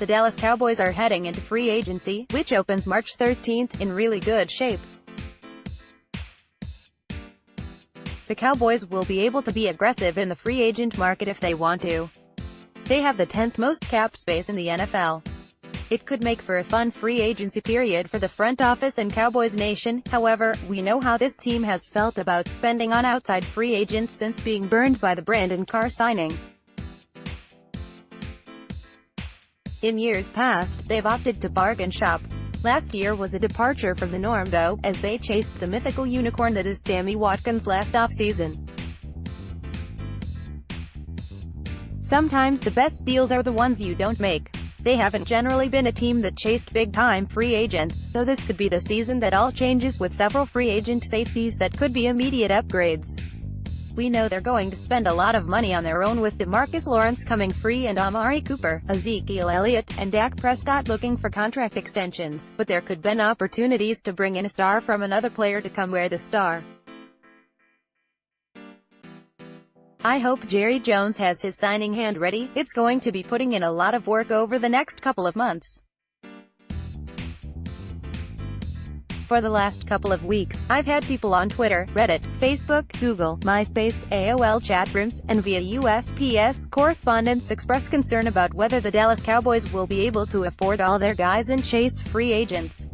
the Dallas Cowboys are heading into free agency, which opens March 13th, in really good shape. The Cowboys will be able to be aggressive in the free agent market if they want to. They have the 10th most cap space in the NFL. It could make for a fun free agency period for the front office and Cowboys Nation. However, we know how this team has felt about spending on outside free agents since being burned by the Brandon Carr signing. In years past, they've opted to bargain shop. Last year was a departure from the norm though, as they chased the mythical unicorn that is Sammy Watkins last offseason. Sometimes the best deals are the ones you don't make. They haven't generally been a team that chased big-time free agents, though this could be the season that all changes with several free agent safeties that could be immediate upgrades. We know they're going to spend a lot of money on their own with DeMarcus Lawrence coming free and Amari Cooper, Ezekiel Elliott, and Dak Prescott looking for contract extensions, but there could be opportunities to bring in a star from another player to come wear the star. I hope Jerry Jones has his signing hand ready. It's going to be putting in a lot of work over the next couple of months. For the last couple of weeks, I've had people on Twitter, Reddit, Facebook, Google, MySpace, AOL chat rooms, and via USPS correspondence express concern about whether the Dallas Cowboys will be able to afford all their guys and chase free agents.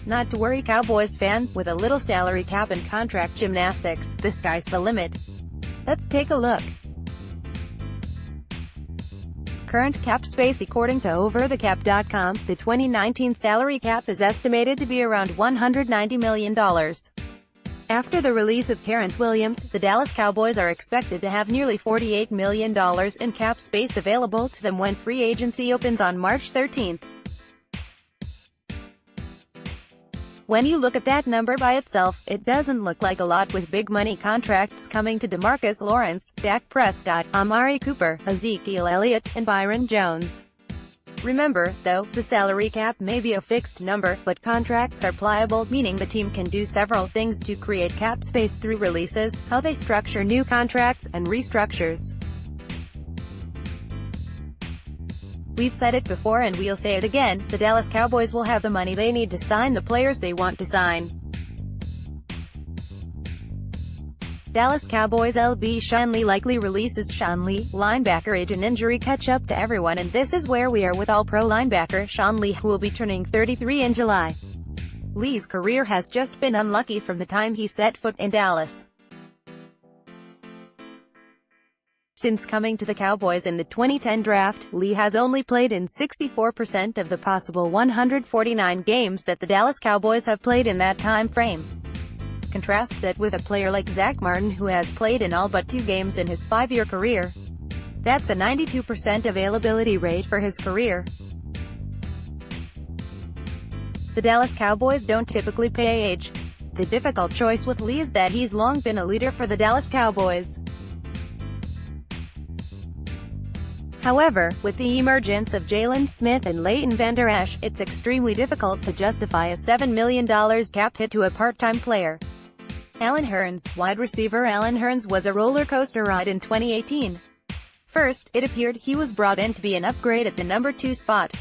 Not to worry, Cowboys fan, with a little salary cap and contract gymnastics, the sky's the limit. Let's take a look. Current cap space. According to OverTheCap.com, the 2019 salary cap is estimated to be around $190 million. After the release of Terrance Williams, the Dallas Cowboys are expected to have nearly $48 million in cap space available to them when free agency opens on March 13th. When you look at that number by itself, it doesn't look like a lot with big money contracts coming to DeMarcus Lawrence, Dak Prescott, Amari Cooper, Ezekiel Elliott, and Byron Jones. Remember, though, the salary cap may be a fixed number, but contracts are pliable, meaning the team can do several things to create cap space through releases, how they structure new contracts, and restructures. We've said it before and we'll say it again, the Dallas Cowboys will have the money they need to sign the players they want to sign. Dallas Cowboys LB Sean Lee likely releases. Sean Lee, linebacker age and injury catch up to everyone, and this is where we are with All-Pro linebacker Sean Lee, who will be turning 33 in July. Lee's career has just been unlucky from the time he set foot in Dallas. Since coming to the Cowboys in the 2010 draft, Lee has only played in 64% of the possible 149 games that the Dallas Cowboys have played in that time frame. Contrast that with a player like Zach Martin, who has played in all but 2 games in his 5-year career. That's a 92% availability rate for his career. The Dallas Cowboys don't typically pay age. The difficult choice with Lee is that he's long been a leader for the Dallas Cowboys. However, with the emergence of Jalen Smith and Leighton Vander Esch, it's extremely difficult to justify a $7 million cap hit to a part-time player. Allen Hurns, wide receiver Allen Hurns was a roller coaster ride in 2018. First, it appeared he was brought in to be an upgrade at the number 2 spot.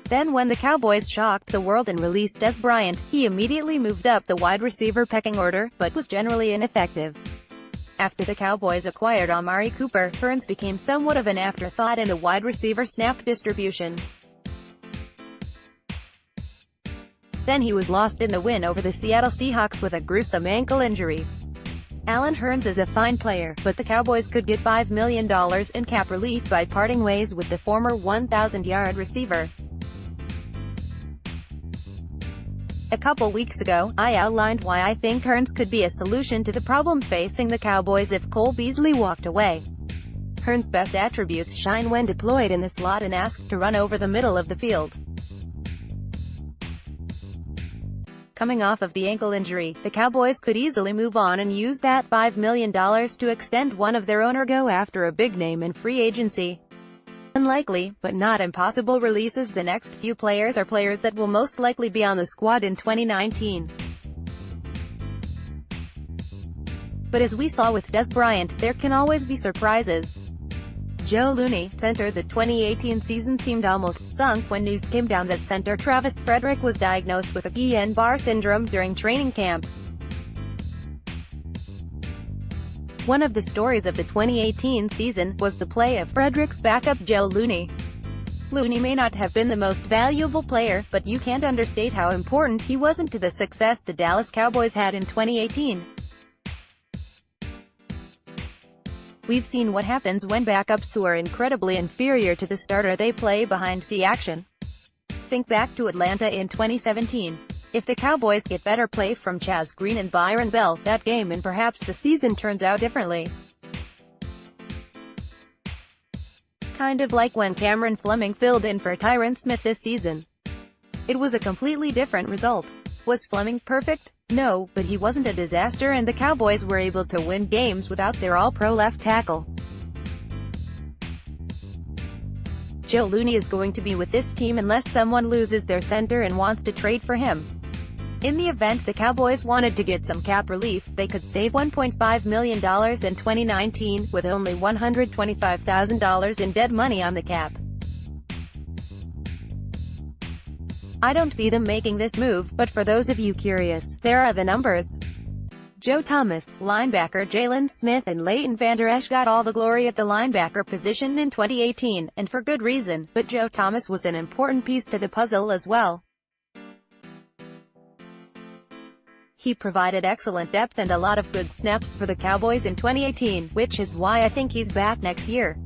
Then when the Cowboys shocked the world and released Dez Bryant, he immediately moved up the wide receiver pecking order, but was generally ineffective. After the Cowboys acquired Amari Cooper, Hurns became somewhat of an afterthought in the wide receiver snap distribution. Then he was lost in the win over the Seattle Seahawks with a gruesome ankle injury. Allen Hurns is a fine player, but the Cowboys could get $5 million in cap relief by parting ways with the former 1,000-yard receiver. A couple weeks ago, I outlined why I think Hurns could be a solution to the problem facing the Cowboys if Cole Beasley walked away. Hurns' best attributes shine when deployed in the slot and asked to run over the middle of the field. Coming off of the ankle injury, the Cowboys could easily move on and use that $5 million to extend one of their own or go after a big name in free agency. Unlikely, but not impossible releases. The next few players are players that will most likely be on the squad in 2019. But as we saw with Dez Bryant, there can always be surprises. Joe Looney, center. The 2018 season seemed almost sunk when news came down that center Travis Frederick was diagnosed with a Guillain-Barré syndrome during training camp. One of the stories of the 2018 season was the play of Frederick's backup Joe Looney. Looney may not have been the most valuable player, but you can't understate how important he wasn't to the success the Dallas Cowboys had in 2018. We've seen what happens when backups who are incredibly inferior to the starter they play behind see action. Think back to Atlanta in 2017. If the Cowboys get better play from Chaz Green and Byron Bell that game, and perhaps the season turns out differently. Kind of like when Cameron Fleming filled in for Tyron Smith this season. It was a completely different result. Was Fleming perfect? No, but he wasn't a disaster, and the Cowboys were able to win games without their all-pro left tackle. Joe Looney is going to be with this team unless someone loses their center and wants to trade for him. In the event the Cowboys wanted to get some cap relief, they could save $1.5 million in 2019, with only $125,000 in dead money on the cap. I don't see them making this move, but for those of you curious, there are the numbers. Joe Thomas, linebacker Jalen Smith and Leighton Vander Esch got all the glory at the linebacker position in 2018, and for good reason, but Joe Thomas was an important piece to the puzzle as well. He provided excellent depth and a lot of good snaps for the Cowboys in 2018, which is why I think he's back next year.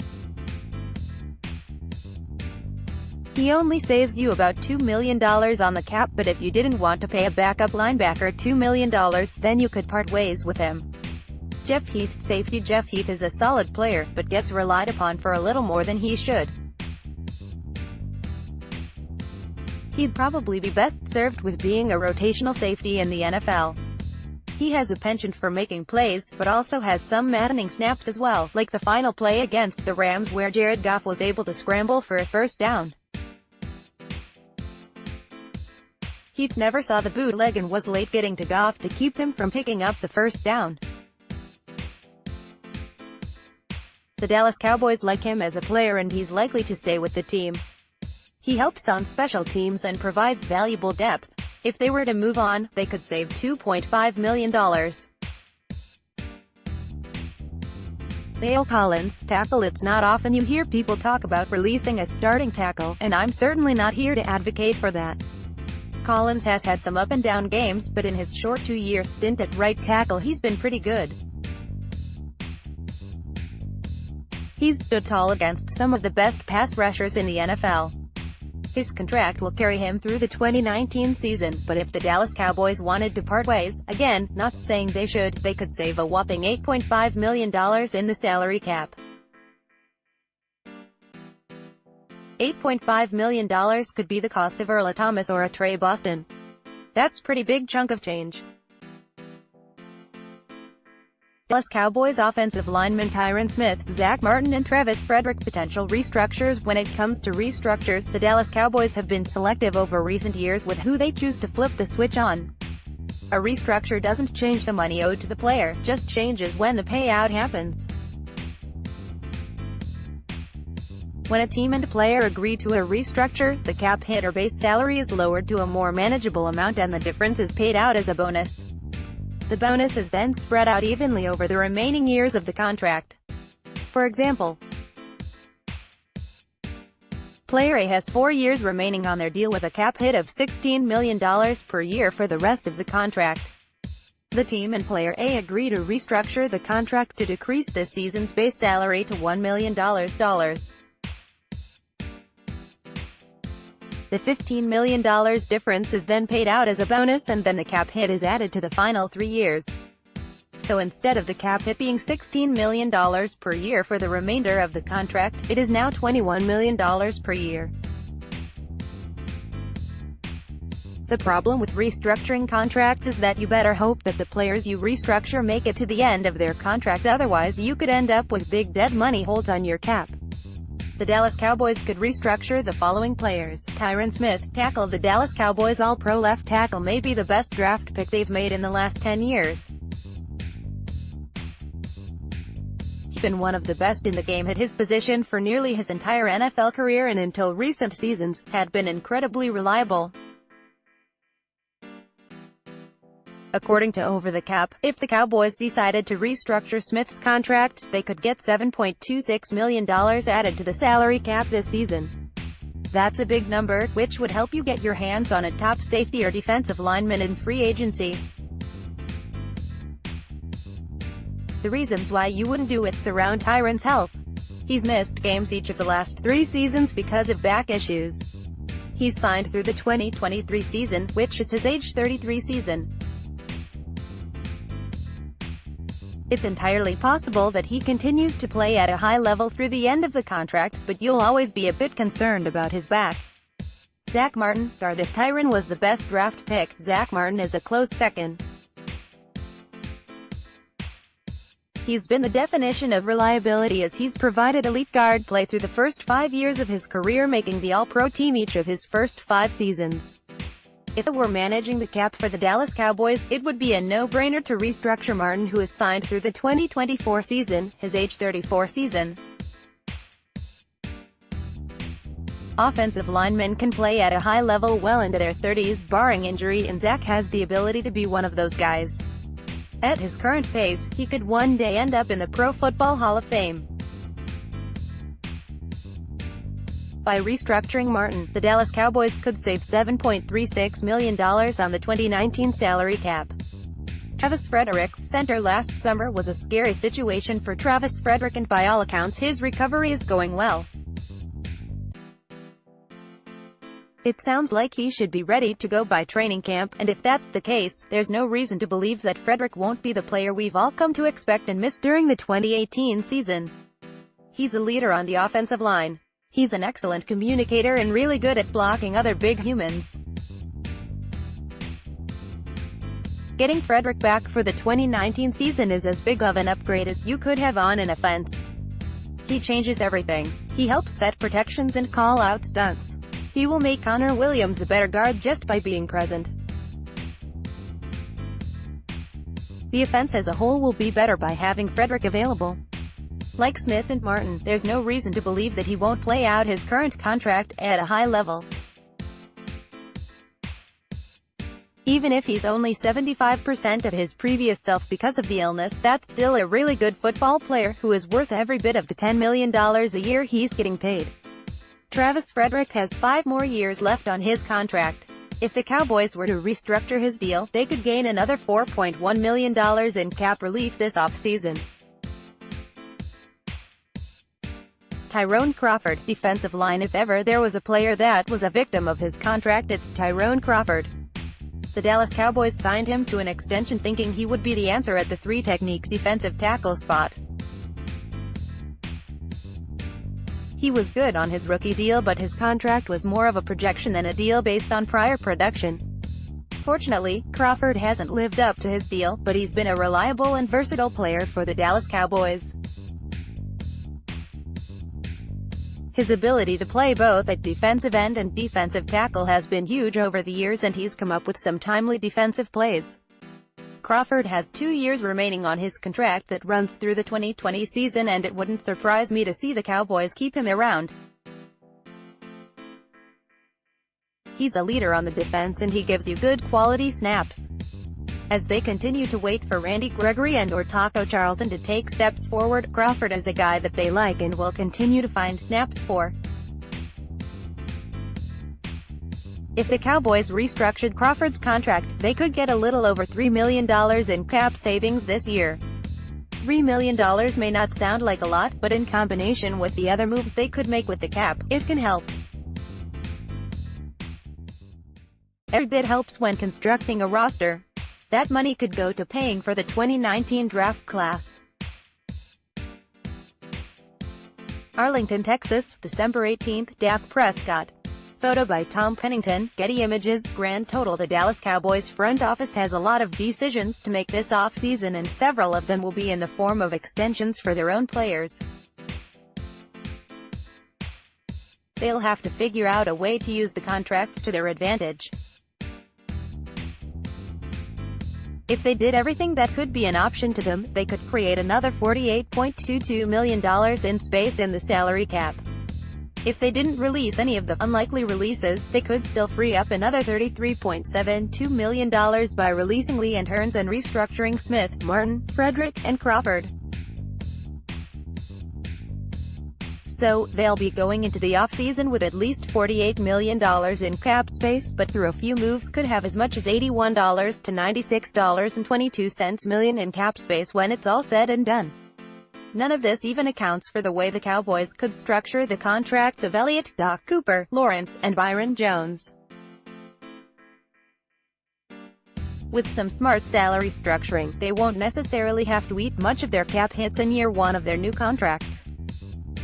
He only saves you about $2 million on the cap, but if you didn't want to pay a backup linebacker $2 million, then you could part ways with him. Jeff Heath, safety. Jeff Heath is a solid player, but gets relied upon for a little more than he should. He'd probably be best served with being a rotational safety in the NFL. He has a penchant for making plays, but also has some maddening snaps as well, like the final play against the Rams where Jared Goff was able to scramble for a first down. Heath never saw the bootleg and was late getting to Goff to keep him from picking up the first down. The Dallas Cowboys like him as a player, and he's likely to stay with the team. He helps on special teams and provides valuable depth. If they were to move on, they could save $2.5 million. Dale Collins, tackle. It's not often you hear people talk about releasing a starting tackle, and I'm certainly not here to advocate for that. Collins has had some up-and-down games, but in his short 2-year stint at right tackle he's been pretty good. He's stood tall against some of the best pass rushers in the NFL. His contract will carry him through the 2019 season, but if the Dallas Cowboys wanted to part ways, again, not saying they should, they could save a whopping $8.5 million in the salary cap. $8.5 million could be the cost of Earl Thomas or a Trey Boston. That's pretty big chunk of change. Dallas Cowboys offensive linemen Tyron Smith, Zach Martin and Travis Frederick. Potential restructures. When it comes to restructures, the Dallas Cowboys have been selective over recent years with who they choose to flip the switch on. A restructure doesn't change the money owed to the player, just changes when the payout happens. When a team and player agree to a restructure, the cap hit or base salary is lowered to a more manageable amount and the difference is paid out as a bonus. The bonus is then spread out evenly over the remaining years of the contract. For example, Player A has 4 years remaining on their deal with a cap hit of $16 million per year for the rest of the contract. The team and Player A agree to restructure the contract to decrease this season's base salary to $1 million. The $15 million difference is then paid out as a bonus, and then the cap hit is added to the final 3 years. So instead of the cap hit being $16 million per year for the remainder of the contract, it is now $21 million per year. The problem with restructuring contracts is that you better hope that the players you restructure make it to the end of their contract, otherwise you could end up with big dead money holds on your cap. The Dallas Cowboys could restructure the following players. Tyron Smith, tackle. The Dallas Cowboys all-pro left tackle may be the best draft pick they've made in the last 10 years. been one of the best in the game at his position for nearly his entire NFL career and until recent seasons, had been incredibly reliable. According to Over the Cap, if the Cowboys decided to restructure Smith's contract, they could get $7.26 million added to the salary cap this season. That's a big number, which would help you get your hands on a top safety or defensive lineman in free agency. The reasons why you wouldn't do it surround Terrance's health. He's missed games each of the last 3 seasons because of back issues. He's signed through the 2023 season, which is his age 33 season. It's entirely possible that he continues to play at a high level through the end of the contract, but you'll always be a bit concerned about his back. Zach Martin, guard. If Terrance was the best draft pick, Zach Martin is a close second. He's been the definition of reliability as he's provided elite guard play through the first 5 years of his career, making the All-Pro team each of his first 5 seasons. If it were managing the cap for the Dallas Cowboys, it would be a no-brainer to restructure Martin, who is signed through the 2024 season, his age 34 season. Offensive linemen can play at a high level well into their 30s barring injury, and Zach has the ability to be one of those guys. At his current pace, he could one day end up in the Pro Football Hall of Fame. By restructuring Martin, the Dallas Cowboys could save $7.36 million on the 2019 salary cap. Travis Frederick, center. Last summer was a scary situation for Travis Frederick, and by all accounts his recovery is going well. It sounds like he should be ready to go by training camp, and if that's the case, there's no reason to believe that Frederick won't be the player we've all come to expect and miss during the 2018 season. He's a leader on the offensive line. He's an excellent communicator and really good at blocking other big humans. Getting Frederick back for the 2019 season is as big of an upgrade as you could have on an offense. He changes everything. He helps set protections and call out stunts. He will make Connor Williams a better guard just by being present. The offense as a whole will be better by having Frederick available. Like Smith and Martin, there's no reason to believe that he won't play out his current contract at a high level. Even if he's only 75% of his previous self because of the illness, that's still a really good football player who is worth every bit of the $10 million a year he's getting paid. Travis Frederick has 5 more years left on his contract. If the Cowboys were to restructure his deal, they could gain another $4.1 million in cap relief this offseason. Tyrone Crawford, defensive line. If ever there was a player that was a victim of his contract, it's Tyrone Crawford. The Dallas Cowboys signed him to an extension thinking he would be the answer at the 3-technique defensive tackle spot. He was good on his rookie deal, but his contract was more of a projection than a deal based on prior production. Fortunately, Crawford hasn't lived up to his deal, but he's been a reliable and versatile player for the Dallas Cowboys. His ability to play both at defensive end and defensive tackle has been huge over the years, and he's come up with some timely defensive plays. Crawford has 2 years remaining on his contract that runs through the 2020 season, and it wouldn't surprise me to see the Cowboys keep him around. He's a leader on the defense, and he gives you good quality snaps. As they continue to wait for Randy Gregory and/or Taco Charlton to take steps forward, Crawford is a guy that they like and will continue to find snaps for. If the Cowboys restructured Crawford's contract, they could get a little over $3 million in cap savings this year. $3 million may not sound like a lot, but in combination with the other moves they could make with the cap, it can help. Every bit helps when constructing a roster. That money could go to paying for the 2019 draft class. Arlington, Texas, December 18, Dak Prescott. Photo by Tom Pennington, Getty Images. Grand total: the Dallas Cowboys front office has a lot of decisions to make this offseason, and several of them will be in the form of extensions for their own players. They'll have to figure out a way to use the contracts to their advantage. If they did everything that could be an option to them, they could create another $48.22 million in space in the salary cap. If they didn't release any of the unlikely releases, they could still free up another $33.72 million by releasing Lee and Terrance and restructuring Smith, Martin, Frederick, and Crawford. So, they'll be going into the offseason with at least $48 million in cap space, but through a few moves could have as much as $81 to $96.22 million in cap space when it's all said and done. None of this even accounts for the way the Cowboys could structure the contracts of Elliott, Doc Cooper, Lawrence, and Byron Jones. With some smart salary structuring, they won't necessarily have to eat much of their cap hits in year one of their new contracts.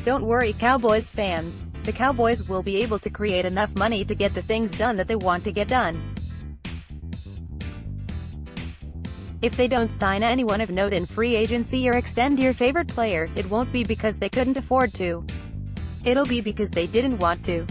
Don't worry, Cowboys fans. The Cowboys will be able to create enough money to get the things done that they want to get done. If they don't sign anyone of note in free agency or extend your favorite player, it won't be because they couldn't afford to. It'll be because they didn't want to.